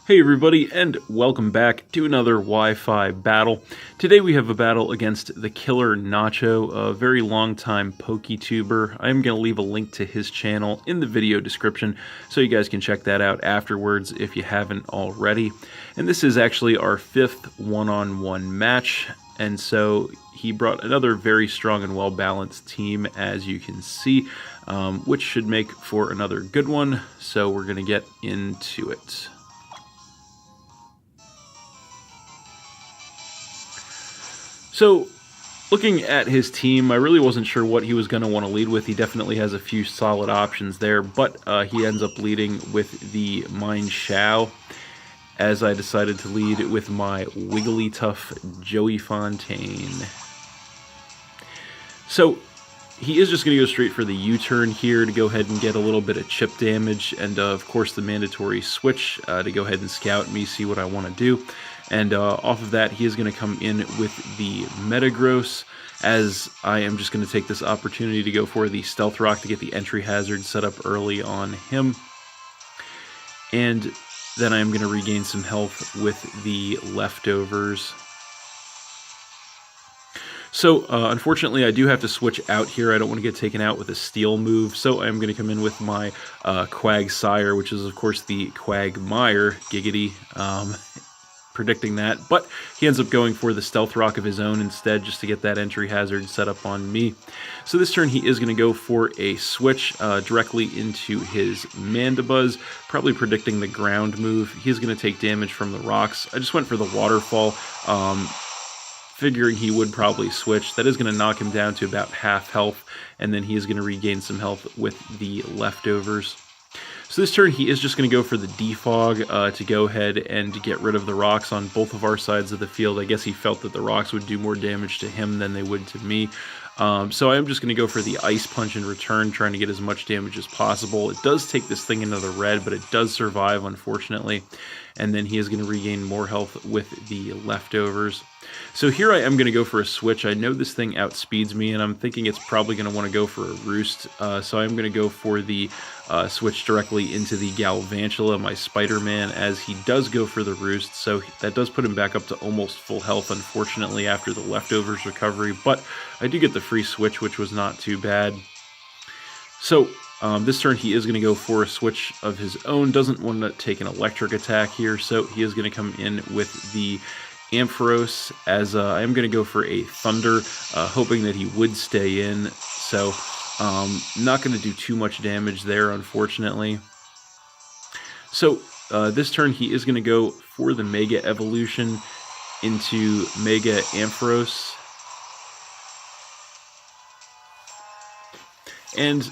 Hey everybody, and welcome back to another Wi-Fi battle. Today we have a battle against TheKillerNacho, a very long-time PokeTuber. I'm going to leave a link to his channel in the video description, so you guys can check that out afterwards if you haven't already. And this is actually our 5th one-on-one match, and so he brought another very strong and well-balanced team, as you can see, which should make for another good one, so we're going to get into it. So, looking at his team, I really wasn't sure what he was going to want to lead with. He definitely has a few solid options there, but he ends up leading with the Mine Shao, as I decided to lead with my Wigglytuff Joey Fontaine. So, he is just going to go straight for the U-turn here to go ahead and get a little bit of chip damage, and of course the mandatory switch to go ahead and scout me, see what I want to do. And off of that, he is going to come in with the Metagross, as I am just going to take this opportunity to go for the Stealth Rock to get the entry hazard set up early on him. And then I am going to regain some health with the Leftovers. So, unfortunately, I do have to switch out here. I don't want to get taken out with a Steel move, so I'm going to come in with my Quagsire, which is, of course, the Quagmire, Giggity, predicting that. But he ends up going for the Stealth Rock of his own instead, just to get that entry hazard set up on me. So this turn, he is going to go for a switch directly into his Mandibuzz, probably predicting the ground move. He's going to take damage from the rocks. I just went for the Waterfall, figuring he would probably switch. That is going to knock him down to about half health, and then he is going to regain some health with the Leftovers. So this turn, he is just going to go for the Defog to go ahead and get rid of the rocks on both of our sides of the field. I guess he felt that the rocks would do more damage to him than they would to me. So I am just going to go for the Ice Punch in return, trying to get as much damage as possible. It does take this thing into the red, but it does survive, unfortunately. And then he is going to regain more health with the Leftovers. So here I am going to go for a switch. I know this thing outspeeds me, and I'm thinking it's probably going to want to go for a Roost. So I'm going to go for the switch directly into the Galvantula, my Spider-Man, as he does go for the Roost. So that does put him back up to almost full health, unfortunately, after the Leftovers recovery. But I do get the free switch, which was not too bad. So this turn, he is going to go for a switch of his own. Doesn't want to take an electric attack here, so he is going to come in with the Ampharos, as I am going to go for a Thunder, hoping that he would stay in. So not going to do too much damage there, unfortunately. So this turn, he is going to go for the Mega Evolution into Mega Ampharos. And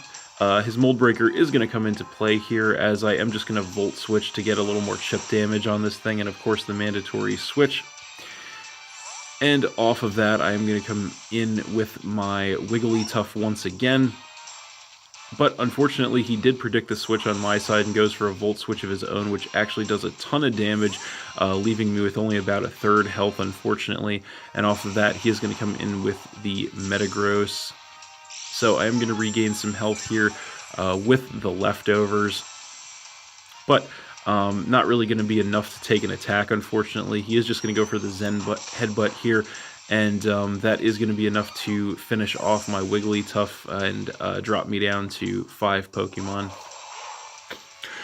his Mold Breaker is going to come into play here, as I am just going to Volt Switch to get a little more chip damage on this thing, and of course the mandatory switch. And off of that, I am going to come in with my Wigglytuff once again. But unfortunately, he did predict the switch on my side and goes for a Volt Switch of his own, which actually does a ton of damage, leaving me with only about a third health, unfortunately. And off of that, he is going to come in with the Metagross. So I am going to regain some health here with the Leftovers. But not really going to be enough to take an attack, unfortunately. He is just going to go for the Zen Headbutt here, and that is going to be enough to finish off my Wigglytuff and drop me down to 5 Pokemon.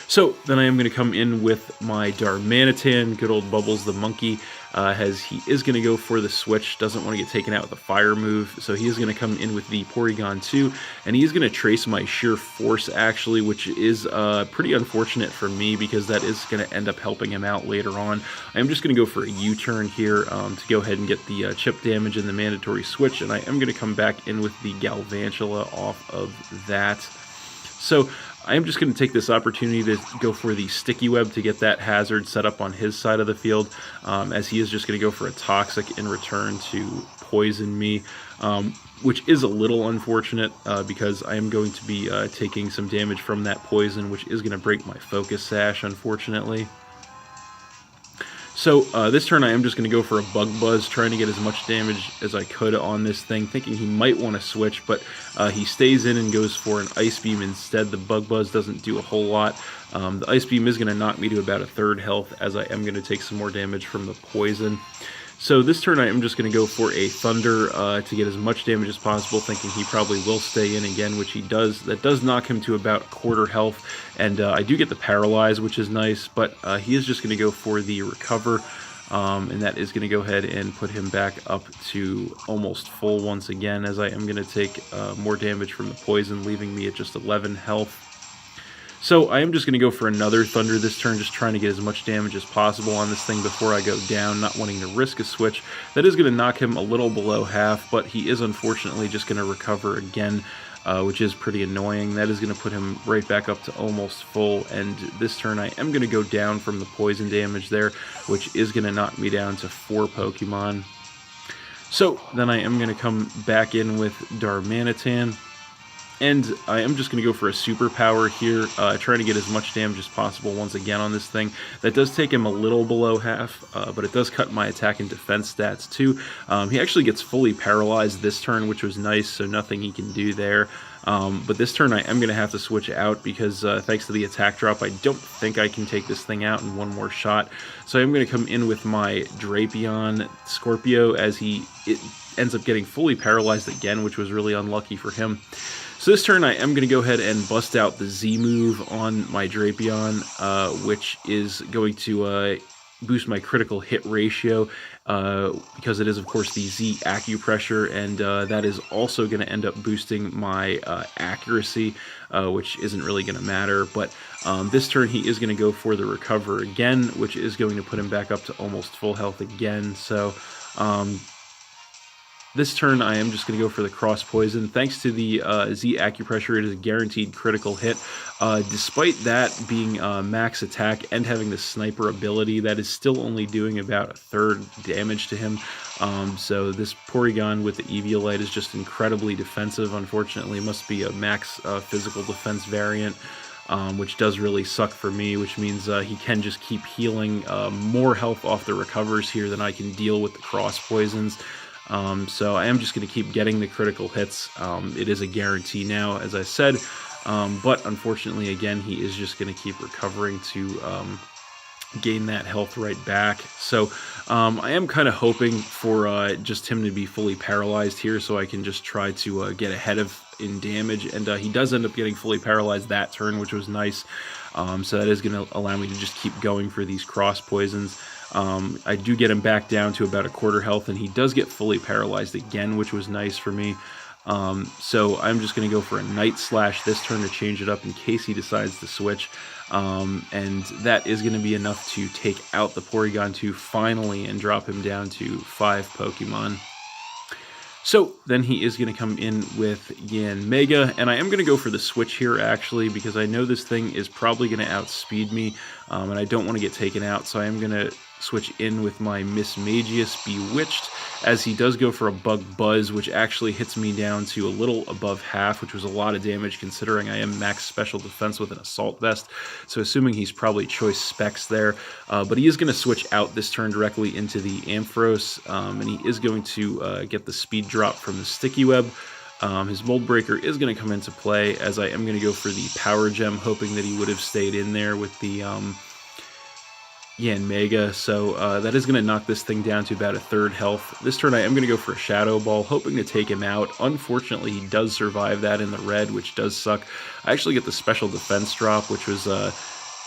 So then I am going to come in with my Darmanitan, good old Bubbles the Monkey, as he is going to go for the switch, doesn't want to get taken out with a fire move, so he is going to come in with the Porygon 2, and he is going to trace my Sheer Force, actually, which is pretty unfortunate for me, because that is going to end up helping him out later on. I am just going to go for a U-turn here to go ahead and get the chip damage and the mandatory switch, and I am going to come back in with the Galvantula off of that. So I am just going to take this opportunity to go for the Sticky Web to get that hazard set up on his side of the field, as he is just going to go for a Toxic in return to poison me, which is a little unfortunate because I am going to be taking some damage from that poison, which is going to break my Focus Sash, unfortunately. So this turn I am just going to go for a Bug Buzz, trying to get as much damage as I could on this thing, thinking he might want to switch, but he stays in and goes for an Ice Beam instead. The Bug Buzz doesn't do a whole lot. The Ice Beam is going to knock me to about a third health, as I am going to take some more damage from the poison. So this turn I am just going to go for a Thunder to get as much damage as possible, thinking he probably will stay in again, which he does. That does knock him to about quarter health, and I do get the Paralyze, which is nice, but he is just going to go for the Recover, and that is going to go ahead and put him back up to almost full once again, as I am going to take more damage from the poison, leaving me at just 11 health. So I am just going to go for another Thunder this turn, just trying to get as much damage as possible on this thing before I go down, not wanting to risk a switch. That is going to knock him a little below half, but he is unfortunately just going to recover again, which is pretty annoying. That is going to put him right back up to almost full, and this turn I am going to go down from the poison damage there, which is going to knock me down to 4 Pokemon. So then I am going to come back in with Darmanitan. And I am just going to go for a superpower here, trying to get as much damage as possible once again on this thing. That does take him a little below half, but it does cut my attack and defense stats too. He actually gets fully paralyzed this turn, which was nice, so nothing he can do there. But this turn I am going to have to switch out because thanks to the attack drop, I don't think I can take this thing out in one more shot. So I'm going to come in with my Drapion Scorpio, as it ends up getting fully paralyzed again, which was really unlucky for him. So this turn I am going to go ahead and bust out the Z move on my Drapion, which is going to boost my critical hit ratio, because it is of course the Z acupressure, and that is also going to end up boosting my accuracy, which isn't really going to matter. But this turn he is going to go for the Recover again, which is going to put him back up to almost full health again. So this turn I am just going to go for the Cross Poison. Thanks to the Z Acupressure, it is a guaranteed critical hit. Despite that being max attack and having the Sniper ability, that is still only doing about a third damage to him. So this Porygon with the Eviolite is just incredibly defensive. Unfortunately, it must be a max physical defense variant, which does really suck for me, which means he can just keep healing more health off the recovers here than I can deal with the Cross Poisons. So I am just going to keep getting the critical hits. It is a guarantee now, as I said, but unfortunately, again, he is just going to keep recovering to gain that health right back. So I am kind of hoping for just him to be fully paralyzed here, so I can just try to get ahead of in damage, and he does end up getting fully paralyzed that turn, which was nice. So that is going to allow me to just keep going for these Cross Poisons. I do get him back down to about a quarter health, and he does get fully paralyzed again, which was nice for me. So I'm just going to go for a Night Slash this turn to change it up in case he decides to switch. And that is going to be enough to take out the Porygon 2 finally and drop him down to 5 Pokemon. So then he is going to come in with Yanmega, and I am going to go for the switch here actually, because I know this thing is probably going to outspeed me, and I don't want to get taken out, so I am going to switch in with my Mismagius Bewitched, as he does go for a Bug Buzz, which actually hits me down to a little above half, which was a lot of damage considering I am max special defense with an Assault Vest, so assuming he's probably choice specs there. But he is going to switch out this turn directly into the Ampharos, and he is going to get the speed drop from the Sticky Web. His Mold Breaker is going to come into play, as I am going to go for the Power Gem, hoping that he would have stayed in there with the Yanmega, so that is going to knock this thing down to about a third health. This turn I am going to go for a Shadow Ball, hoping to take him out. Unfortunately, he does survive that in the red, which does suck. I actually get the Special Defense drop, which was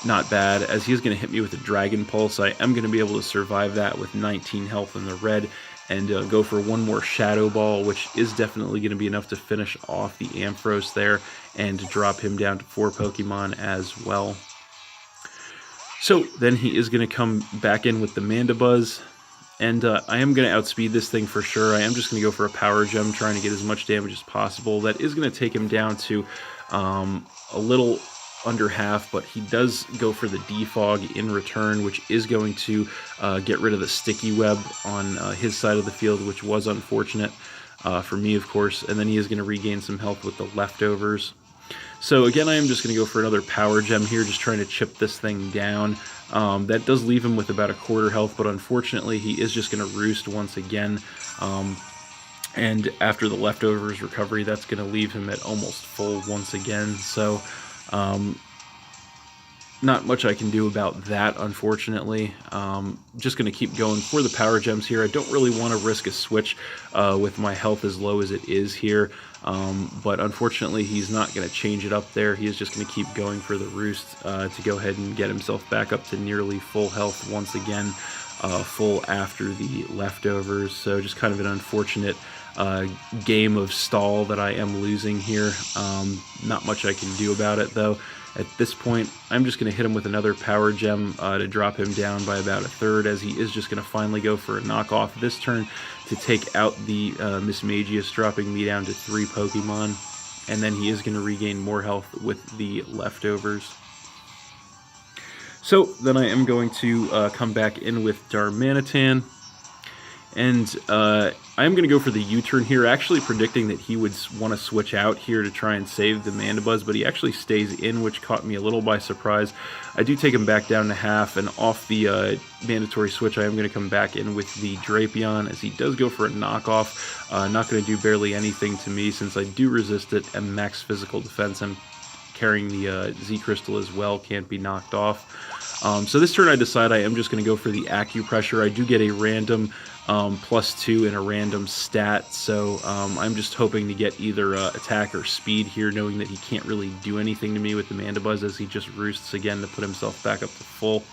not bad, as he's going to hit me with a Dragon Pulse. I am going to be able to survive that with 19 health in the red, and go for one more Shadow Ball, which is definitely going to be enough to finish off the Ampharos there, and to drop him down to 4 Pokemon as well. So then he is going to come back in with the Mandibuzz, and I am going to outspeed this thing for sure. I am just going to go for a Power Gem, trying to get as much damage as possible. That is going to take him down to a little under half, but he does go for the Defog in return, which is going to get rid of the Sticky Web on his side of the field, which was unfortunate for me, of course, and then he is going to regain some health with the Leftovers. So again, I am just going to go for another power gem here, just trying to chip this thing down. That does leave him with about a quarter health, but unfortunately he is just going to roost once again. And after the leftovers recovery, that's going to leave him at almost full once again. So not much I can do about that, unfortunately. Just going to keep going for the power gems here. I don't really want to risk a switch with my health as low as it is here. But unfortunately, he's not going to change it up there. He is just going to keep going for the roost to go ahead and get himself back up to nearly full health once again, full after the leftovers. So just kind of an unfortunate game of stall that I am losing here. Not much I can do about it, though. At this point, I'm just going to hit him with another power gem to drop him down by about a third, as he is just going to finally go for a knockoff this turn to take out the Miss Magius, dropping me down to 3 Pokemon. And then he is going to regain more health with the leftovers. So then I am going to come back in with Darmanitan. And I am going to go for the U-turn here, actually predicting that he would want to switch out here to try and save the Mandibuzz, but he actually stays in, which caught me a little by surprise. I do take him back down to half, and off the mandatory switch, I am going to come back in with the Drapion, as he does go for a knockoff. Not going to do barely anything to me, since I do resist it, and max physical defense. I'm carrying the Z-Crystal as well, can't be knocked off. So this turn I decide I am just going to go for the Acupressure. I do get a random +2 and a random stat, so I'm just hoping to get either attack or speed here, knowing that he can't really do anything to me with the Mandibuzz, as he just roosts again to put himself back up to full.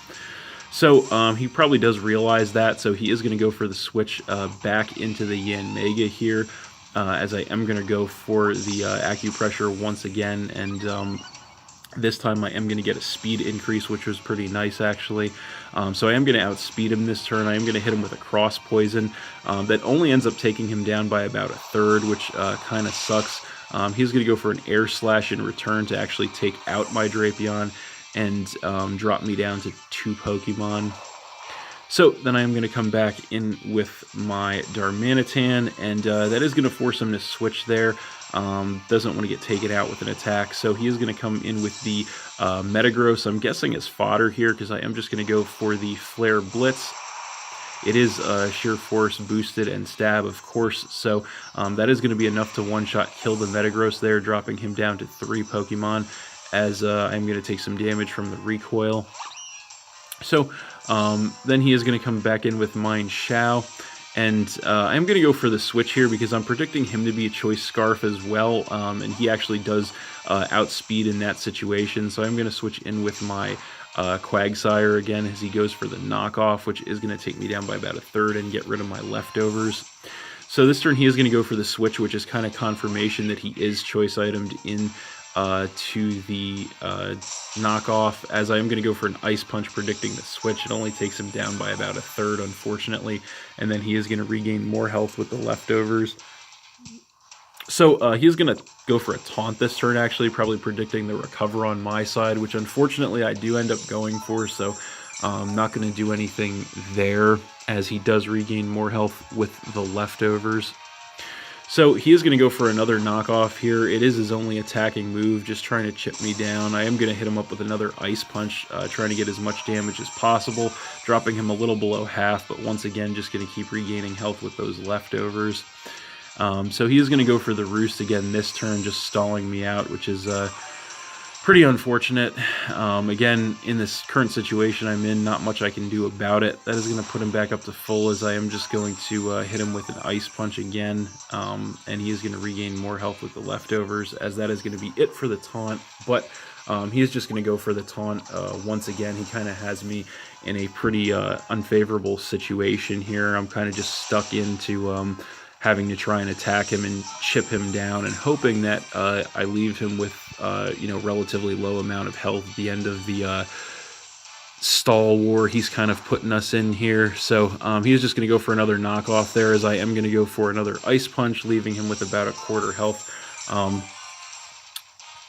So he probably does realize that, so he is going to go for the switch back into the Yanmega here, as I am going to go for the Acupressure once again, and this time I am going to get a speed increase, which was pretty nice, actually. So I am going to outspeed him this turn. I am going to hit him with a Cross Poison that only ends up taking him down by about a third, which kind of sucks. He's going to go for an Air Slash in return to actually take out my Drapion and drop me down to 2 Pokemon. So then I am going to come back in with my Darmanitan, and that is going to force him to switch there. Doesn't want to get taken out with an attack, so he is going to come in with the Metagross. I'm guessing as fodder here, because I am just going to go for the Flare Blitz. It is Sheer Force boosted and Stab, of course, so that is going to be enough to one-shot kill the Metagross there, dropping him down to 3 Pokemon, as I'm going to take some damage from the recoil. So then he is going to come back in with Mine Shao. And I'm going to go for the switch here, because I'm predicting him to be a Choice Scarf as well, and he actually does outspeed in that situation. So I'm going to switch in with my Quagsire again, as he goes for the knockoff, which is going to take me down by about a third and get rid of my leftovers. So this turn he is going to go for the switch, which is kind of confirmation that he is Choice Itemed in to the knockoff, as I am going to go for an Ice Punch, predicting the switch. It only takes him down by about a third, unfortunately, and then he is going to regain more health with the leftovers. So he is going to go for a Taunt this turn, actually, probably predicting the recover on my side, which unfortunately I do end up going for, so I'm not going to do anything there, as he does regain more health with the leftovers. So he is going to go for another knockoff here. It is his only attacking move, just trying to chip me down. I am going to hit him up with another Ice Punch, trying to get as much damage as possible, dropping him a little below half, but once again, just going to keep regaining health with those leftovers. So he is going to go for the Roost again this turn, just stalling me out, which is pretty unfortunate. Again, in this current situation I'm in, not much I can do about it. That is going to put him back up to full, as I am just going to hit him with an Ice Punch again, and he is going to regain more health with the leftovers, as that is going to be it for the taunt. But he is just going to go for the taunt once again. He kind of has me in a pretty unfavorable situation here. I'm kind of just stuck into having to try and attack him and chip him down, and hoping that I leave him with relatively low amount of health at the end of the stall war he's kind of putting us in here. So he's just going to go for another knockoff there, as I am going to go for another Ice Punch, leaving him with about a quarter health,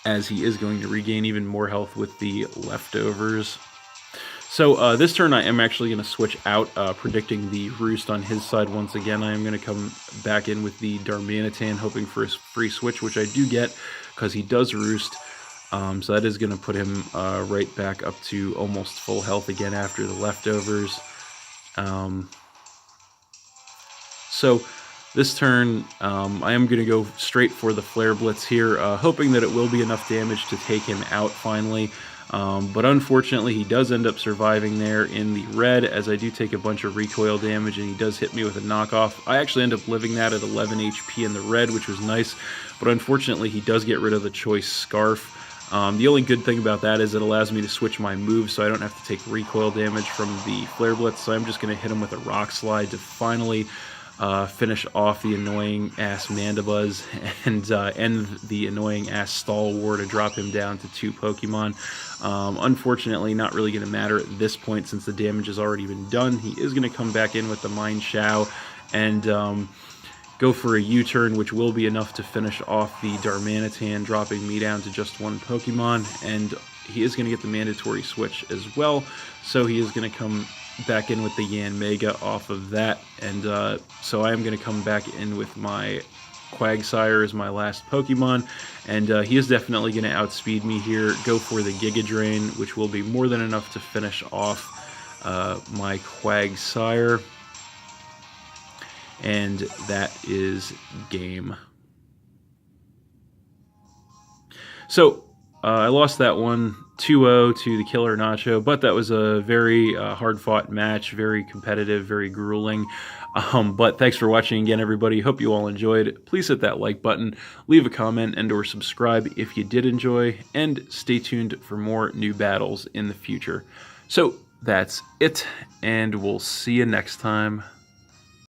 as he is going to regain even more health with the leftovers. So this turn I am actually going to switch out, predicting the Roost on his side once again. I am going to come back in with the Darmanitan, hoping for a free switch, which I do get, because he does Roost. So that is going to put him right back up to almost full health again after the leftovers. So this turn, I am going to go straight for the Flare Blitz here, hoping that it will be enough damage to take him out finally. But unfortunately, he does end up surviving there in the red, as I do take a bunch of recoil damage, and he does hit me with a knockoff. I actually end up living that at 11 HP in the red, which was nice, but unfortunately, he does get rid of the choice Scarf. The only good thing about that is it allows me to switch my move, so I don't have to take recoil damage from the Flare Blitz, so I'm just going to hit him with a Rock Slide to finally finish off the annoying-ass Mandibuzz and end the annoying-ass Stall War to drop him down to 2 Pokemon. Unfortunately, not really going to matter at this point since the damage has already been done. He is going to come back in with the Mind Shao and go for a U-turn, which will be enough to finish off the Darmanitan, dropping me down to just 1 Pokemon, and he is going to get the mandatory switch as well, so he is going to come back in with the Yanmega off of that, and so I am going to come back in with my Quagsire as my last Pokemon, and he is definitely going to outspeed me here, go for the Giga Drain, which will be more than enough to finish off my Quagsire. And that is game. So, I lost that one 2-0 to TheKillerNacho, but that was a very hard-fought match, very competitive, very grueling. But thanks for watching again, everybody. Hope you all enjoyed. Please hit that like button, leave a comment, and or subscribe if you did enjoy, and stay tuned for more new battles in the future. So, that's it, and we'll see you next time.